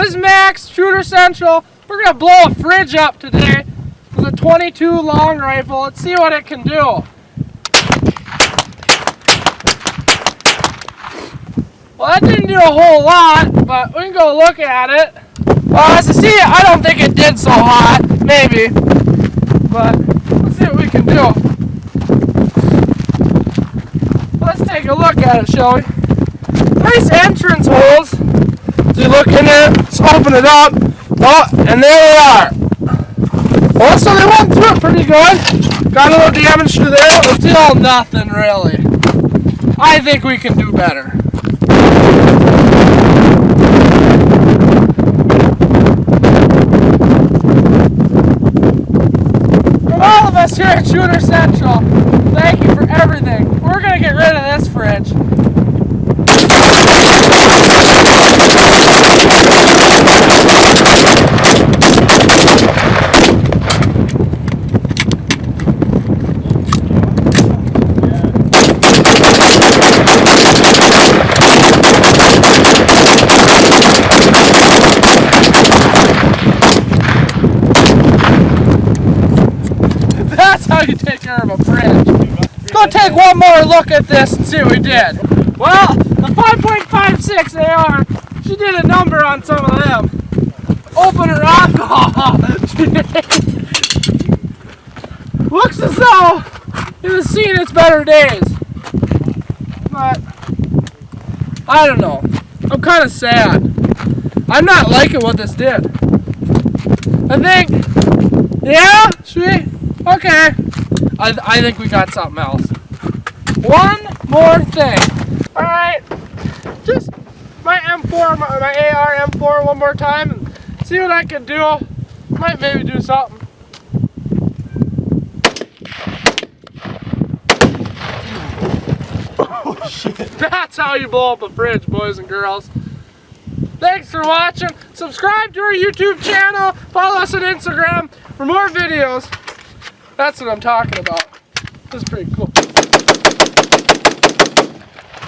This is Max, Shooter Central. We're gonna blow a fridge up today with a 22 long rifle. Let's see what it can do. Well, that didn't do a whole lot, but we can go look at it. Well, as you see, I don't think it did so hot. Maybe. But let's see what we can do. Let's take a look at it, shall we? Nice entrance holes. As you look in there, let's open it up. Oh, and there they are. Well, so they went through it pretty good. Got a little damage through there, but still nothing really. I think we can do better. From all of us here at Shooter Central, thank you for everything. We're going to get rid of this fridge. That's how you take care of a fridge. Let's go take one more look at this and see what we did. Well, the 5.56 AR, she did a number on some of them. Open her up. Oh, looks as though it has seen its better days. But, I don't know. I'm kind of sad. I'm not liking what this did. I think, yeah, should we? Okay. I think we got something else. One more thing. Alright. Just my M4, my AR M4 one more time and see what I can do. Might maybe do something. Oh shit. That's how you blow up a fridge, boys and girls. Thanks for watching. Subscribe to our YouTube channel. Follow us on Instagram for more videos. That's what I'm talking about. This is pretty cool.